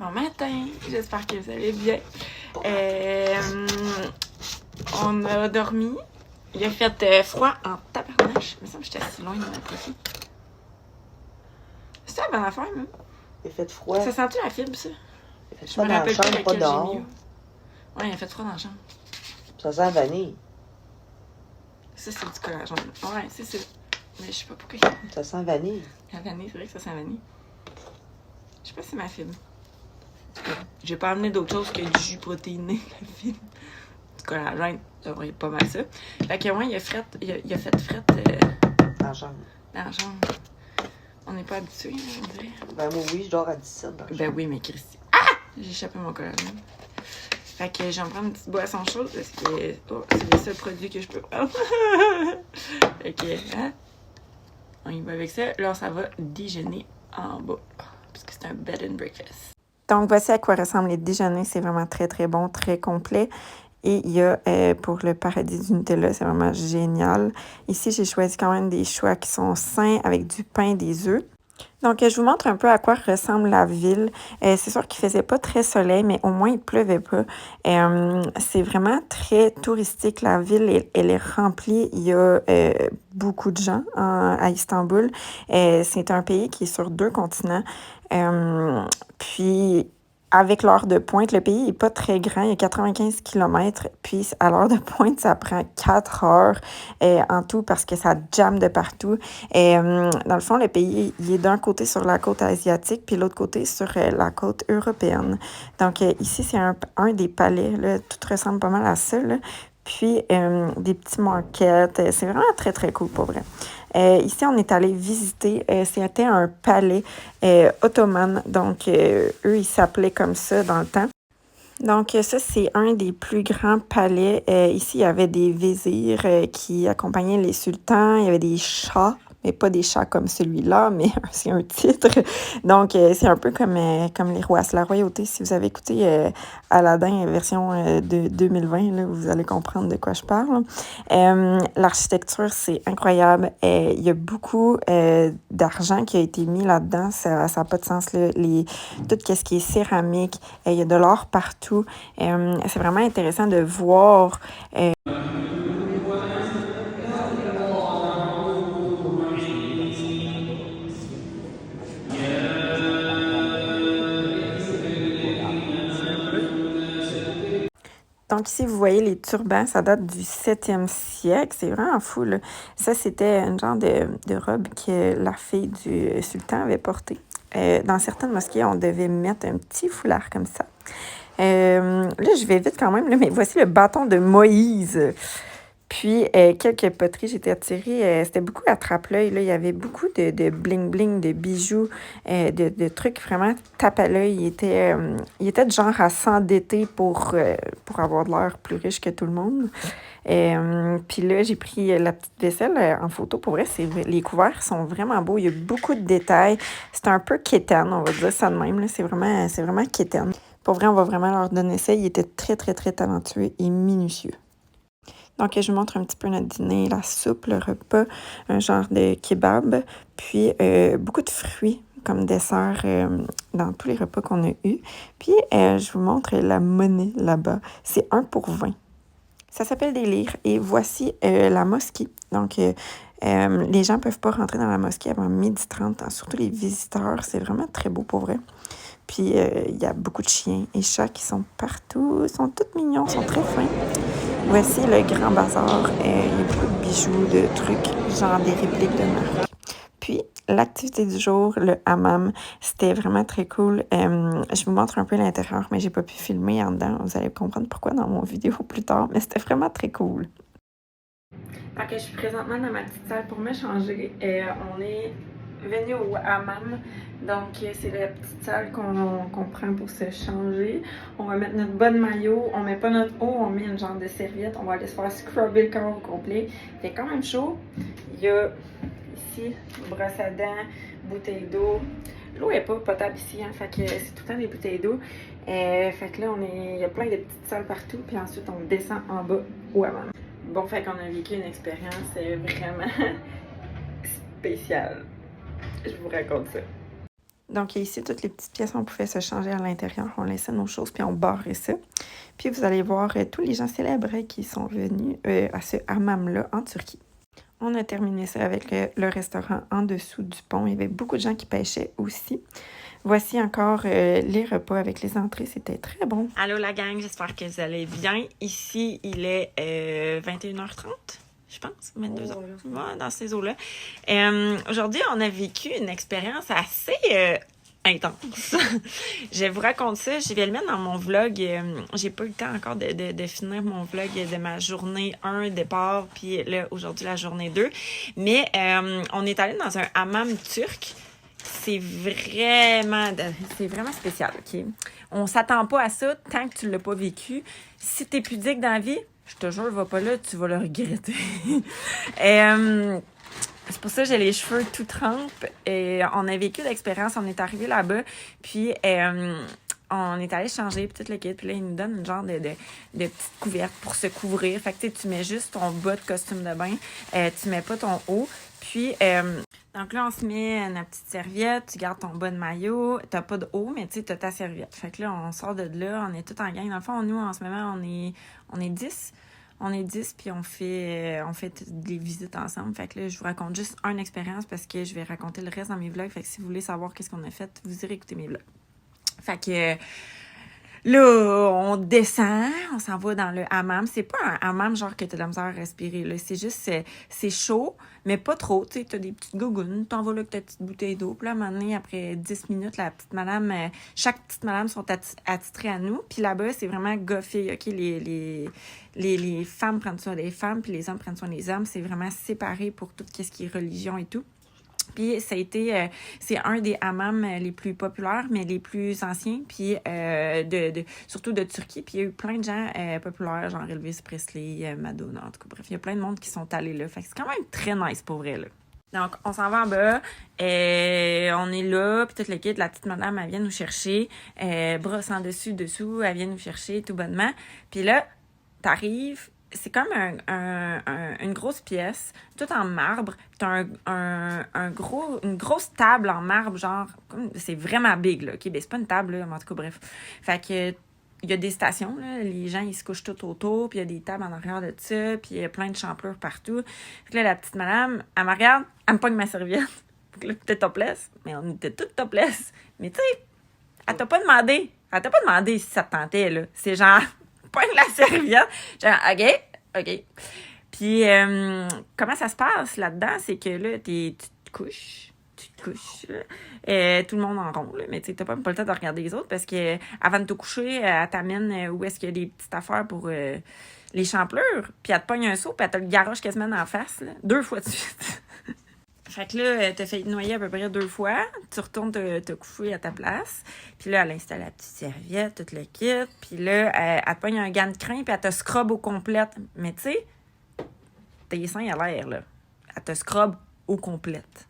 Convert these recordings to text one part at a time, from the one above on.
Bon matin, j'espère que vous allez bien. On a dormi. Il a fait froid en tabarnache. Il me semble que j'étais assez loin de ma copie. C'est la bonne affaire, même. Il a fait froid. Ça sent-tu la fibre, ça? Il a fait Je froid me dans la rappelle pas chambre, pas laquelle j'ai dehors. mis. Ouais, il a fait froid dans la chambre. Ça sent la vanille. Ça, c'est du collage. Ouais, c'est ça. Mais je sais pas pourquoi. Ça sent la vanille. La vanille, c'est vrai que ça sent la vanille. Je sais pas si c'est ma fibre. J'ai pas amené d'autre chose que du jus protéiné, la fibre. Du collagène, ça devrait être pas mal ça. Fait que moi, il a fait frette Dans la chambre. dans la chambre. On n'est pas habitués, on dirait. Ben moi, oui, je dors à 17 dans la Ben chambre. oui, mais Christy. Ah! J'ai échappé mon collagène. Fait que je vais me prendre une petite boisson chaude parce que c'est le seul produit que je peux prendre. Fait que, hein? On y va avec ça. Là, ça va déjeuner en bas. Parce que c'est un bed and breakfast. Donc, voici à quoi ressemblent les déjeuners. C'est vraiment très, très bon, très complet. Et il y a pour le paradis du Nutella, c'est vraiment génial. Ici, j'ai choisi quand même des choix qui sont sains avec du pain et des œufs. Donc, je vous montre un peu à quoi ressemble la ville. C'est sûr qu'il faisait pas très soleil, mais au moins, il pleuvait pas. C'est vraiment très touristique, la ville. Elle est remplie. Il y a beaucoup de gens à Istanbul. C'est un pays qui est sur 2 continents. Puis, avec l'heure de pointe, le pays n'est pas très grand, il y a 95 km, puis à l'heure de pointe, ça prend 4 heures en tout parce que ça jamme de partout. Dans le fond, le pays, il est d'un côté sur la côte asiatique, puis l'autre côté sur la côte européenne. Donc ici, c'est un des palais, là, tout ressemble pas mal à ça, là. Puis des petits markets, c'est vraiment très, très cool pour vrai. Ici, on est allé visiter, c'était un palais ottoman, donc eux, ils s'appelaient comme ça dans le temps. Donc ça, c'est un des plus grands palais. Ici, il y avait des vizirs qui accompagnaient les sultans, il y avait des chats, mais pas des chats comme celui-là, mais c'est un titre. Donc, c'est un peu comme les rois, c'est la royauté. Si vous avez écouté Aladdin version de 2020, là, vous allez comprendre de quoi je parle. L'architecture, c'est incroyable. Il y a beaucoup d'argent qui a été mis là-dedans. Ça n'a pas de sens. Là. Tout ce qui est céramique, il y a de l'or partout. C'est vraiment intéressant de voir... Donc ici, vous voyez les turbans, ça date du 7e siècle. C'est vraiment fou, là. Ça, c'était un genre de robe que la fille du sultan avait portée. Dans certaines mosquées, on devait mettre un petit foulard comme ça. Là, je vais vite quand même, là, mais voici le bâton de Moïse. Puis, quelques poteries, j'étais attirée. C'était beaucoup attrape-l'œil. Là. Il y avait beaucoup de bling-bling, de bijoux, de trucs vraiment tape à l'œil. Il était de genre à s'endetter pour avoir de l'air plus riche que tout le monde. Puis là, j'ai pris la petite vaisselle en photo. Pour vrai, les couverts sont vraiment beaux. Il y a beaucoup de détails. C'est un peu quétaine, on va dire ça de même. Là. C'est vraiment quétaine. Pour vrai, on va vraiment leur donner ça. Il était très, très, très talentueux et minutieux. Donc, je vous montre un petit peu notre dîner, la soupe, le repas, un genre de kebab, puis beaucoup de fruits comme dessert dans tous les repas qu'on a eus. Puis, je vous montre la monnaie là-bas. C'est 1 pour 20. Ça s'appelle des lires. Et voici la mosquée. Donc, les gens ne peuvent pas rentrer dans la mosquée avant 12h30, surtout les visiteurs. C'est vraiment très beau pour vrai. Puis, il y a beaucoup de chiens et chats qui sont partout. Ils sont tous mignons, ils sont très fins. Voici le grand bazar. Il y a beaucoup de bijoux, de trucs, genre des répliques de marque. Puis, l'activité du jour, le hammam, c'était vraiment très cool. Je vous montre un peu l'intérieur, mais j'ai pas pu filmer en dedans. Vous allez comprendre pourquoi dans mon vidéo plus tard, mais c'était vraiment très cool. Fait que je suis présentement dans ma petite salle pour me changer. On est venu au hammam. Donc, c'est la petite salle qu'on prend pour se changer. On va mettre notre bonne maillot. On met pas notre eau, on met une genre de serviette. On va aller se faire scrubber le corps au complet. Il fait quand même chaud. Il y a ici brosse à dents, bouteille d'eau. L'eau n'est pas potable ici, hein, fait que c'est tout le temps des bouteilles d'eau. Fait que là, il y a plein de petites salles partout. Puis ensuite, on descend en bas au hammam. Bon, fait qu'on a vécu une expérience vraiment spéciale. Je vous raconte ça. Donc, ici, toutes les petites pièces, on pouvait se changer à l'intérieur. On laissait nos choses, puis on barrait ça. Puis, vous allez voir tous les gens célèbres qui sont venus à ce hammam-là en Turquie. On a terminé ça avec le restaurant en dessous du pont. Il y avait beaucoup de gens qui pêchaient aussi. Voici encore les repas avec les entrées. C'était très bon. Allô la gang, j'espère que vous allez bien. Ici, il est 21h30. Je pense, 22 ans. Ouais, dans ces eaux-là. Aujourd'hui, on a vécu une expérience assez intense. Je vous raconte ça. Je vais le mettre dans mon vlog. J'ai pas eu le temps encore de finir mon vlog de ma journée 1 départ, puis là, aujourd'hui, la journée 2. Mais on est allé dans un hammam turc. C'est vraiment spécial, OK? On s'attend pas à ça tant que tu l'as pas vécu. Si t'es pudique dans la vie, je te jure, va pas là, tu vas le regretter. C'est pour ça que j'ai les cheveux tout trempes. Et on a vécu l'expérience, on est arrivé là-bas, puis on est allé changer, puis tout le kit. Puis là, ils nous donnent une genre de petite couverte pour se couvrir. Fait que tu mets juste ton bas de costume de bain, tu mets pas ton haut. Puis, donc là, on se met notre petite serviette, tu gardes ton bas de maillot, t'as pas de haut, mais tu sais, t'as ta serviette. Fait que là, on sort de là, on est tous en gang. Dans le fond, nous, en ce moment, on est 10. On est 10, puis on fait des visites ensemble. Fait que là, je vous raconte juste une expérience parce que je vais raconter le reste dans mes vlogs. Fait que si vous voulez savoir qu'est-ce qu'on a fait, vous irez écouter mes vlogs. Fait que là, on descend, on s'en va dans le hammam. C'est pas un hammam genre que t'as de la misère à respirer, là. C'est juste, c'est chaud, mais pas trop. Tu sais, t'as des petites gougounes, t'en vas là avec ta petite bouteille d'eau. Puis là, à un moment donné, après 10 minutes, la petite madame, chaque petite madame sont attitrées à nous. Puis là-bas, c'est vraiment goffé, OK? Les femmes prennent soin des femmes, puis les hommes prennent soin des hommes. C'est vraiment séparé pour tout ce qui est religion et tout. Puis ça a été, c'est un des hammams les plus populaires, mais les plus anciens, puis surtout de Turquie. Puis il y a eu plein de gens populaires, genre Elvis Presley, Madonna, en tout cas. Bref, il y a plein de monde qui sont allés là. Fait que c'est quand même très nice pour vrai, là. Donc, on s'en va en bas, on est là, puis toute l'équipe, la petite madame, elle vient nous chercher, brosse en dessous, elle vient nous chercher tout bonnement. Puis là, t'arrives, c'est comme une grosse pièce, tout en marbre. T'as une grosse table en marbre, genre, c'est vraiment big, là, OK? Ben, c'est pas une table, là, mais en tout cas, bref. Fait que, il y a des stations, là, les gens, ils se couchent tout autour, puis il y a des tables en arrière de ça, puis il y a plein de champlures partout. Fait que là, la petite madame, elle me regarde, elle me pogne ma serviette. Fait que là, t'es topless, mais on était toutes topless. Mais tu sais, elle t'a pas demandé si ça te tentait, là. C'est genre, pogne la serviette. Genre, OK. Puis, comment ça se passe là-dedans? C'est que là, tu te couches. Tout le monde en rond, là. Mais tu sais, t'as pas le temps de regarder les autres parce que avant de te coucher, elle t'amène où est-ce qu'il y a des petites affaires pour les champlures. Puis elle te pogne un seau, puis elle te le garoche quasiment dans la face, là. 2 fois de suite. Fait que là, t'as fait noyer à peu près 2 fois. Tu retournes te coucher à ta place. Puis là, elle installe la petite serviette, tout le kit. Puis là, elle te pogne un gant de crin, puis elle te scrub au complète. Mais tu sais, tes seins à l'air, là. Elle te scrub au complète.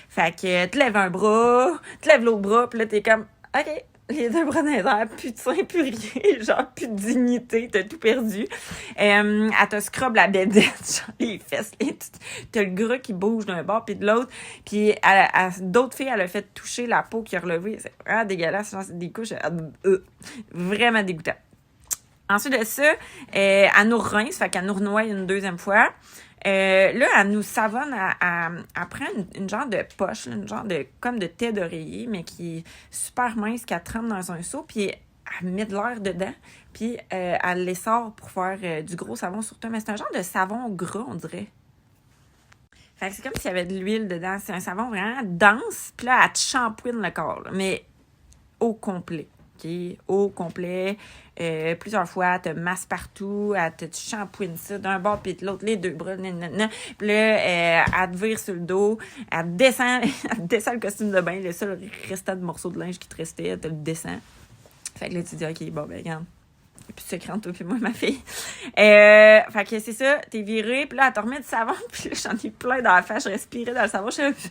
Fait que tu lèves un bras, tu lèves l'autre bras, puis là, t'es comme, OK, les 2 bras dans les airs, plus de seins, plus rien, genre, plus de dignité, t'as tout perdu. Elle te scrub la bédette, genre, les fesses, t'as le gras qui bouge d'un bord puis de l'autre, puis d'autres filles, elle a fait toucher la peau qui a relevé, c'est vraiment dégueulasse, genre, c'est des couches, vraiment dégoûtant. Ensuite de ça, elle nous rince, fait qu'elle nous renoie une 2e fois. Là, elle nous savonne, elle prend une genre de poche, là, une genre de comme de thé d'oreiller, mais qui est super mince, qu'elle trempe dans un seau, puis elle met de l'air dedans, puis elle les sort pour faire du gros savon sur toi. Mais c'est un genre de savon gras, on dirait. Fait que c'est comme s'il y avait de l'huile dedans. C'est un savon vraiment dense, puis là, elle te shampouine le corps, là, mais au complet. Okay, au complet, plusieurs fois, elle te masse partout, elle te shampouine ça d'un bord puis de l'autre, les 2 bras, puis là, elle te vire sur le dos, elle descend le costume de bain, le seul restant de morceau de linge qui te restait, elle te le descend. Fait que là, tu dis, OK, bon, ben, regarde, il n'y a plus de secret entre toi puis moi, ma fille. Fait que c'est ça, t'es viré, puis là, elle te remet du savon, puis là, j'en ai plein dans la face, je respirais dans le savon, je suis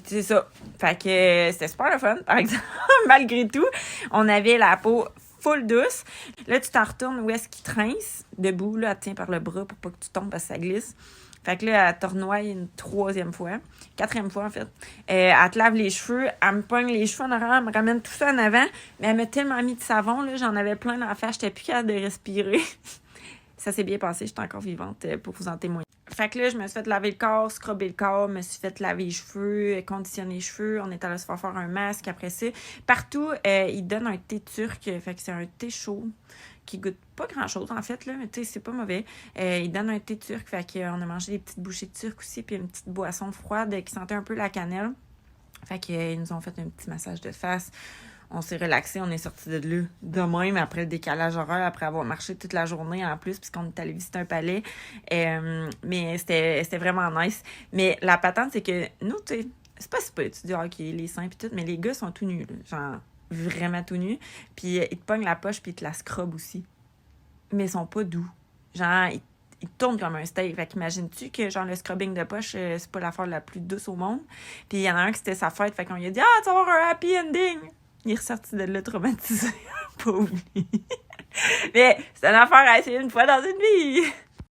c'est ça. Fait que c'était super le fun, par exemple. Malgré tout, on avait la peau full douce. Là, tu t'en retournes où est-ce qu'il te rince, debout, là, elle te tient par le bras pour pas que tu tombes parce que ça glisse. Fait que là, elle tournoie une 4e fois, en fait. Elle te lave les cheveux, elle me pogne les cheveux en arrière, elle me ramène tout ça en avant, mais elle m'a tellement mis de savon, là, j'en avais plein dans la face, j'étais plus capable de respirer. Ça s'est bien passé, j'étais encore vivante pour vous en témoigner. Fait que là, je me suis fait laver le corps, scrubber le corps, me suis fait laver les cheveux, conditionner les cheveux. On est allé se faire un masque après ça. Partout, ils donnent un thé turc. Fait que c'est un thé chaud qui goûte pas grand-chose, en fait, là, mais tu sais, c'est pas mauvais. Ils donnent un thé turc. Fait qu'on a mangé des petites bouchées de turc aussi, puis une petite boisson froide qui sentait un peu la cannelle. Fait qu'ils nous ont fait un petit massage de face. On s'est relaxé, on est sorti de là de même après le décalage horaire, après avoir marché toute la journée en plus, puisqu'on est allé visiter un palais. Mais c'était vraiment nice. Mais la patente, c'est que nous, tu sais, c'est pas si peu, tu dis, OK, les seins pis tout, mais les gars sont tout nus, là, genre vraiment tout nus. Puis ils te pognent la poche puis ils te la scrubent aussi. Mais ils sont pas doux. Genre, ils tournent comme un steak. Fait qu'imagines-tu que genre le scrubbing de poche, c'est pas l'affaire la plus douce au monde. Puis il y en a un qui c'était sa fête, fait qu'on lui a dit « Ah, tu vas avoir un happy ending! » Il est ressorti de là traumatisé. Pas oublié. Mais c'est une affaire à essayer une fois dans une vie.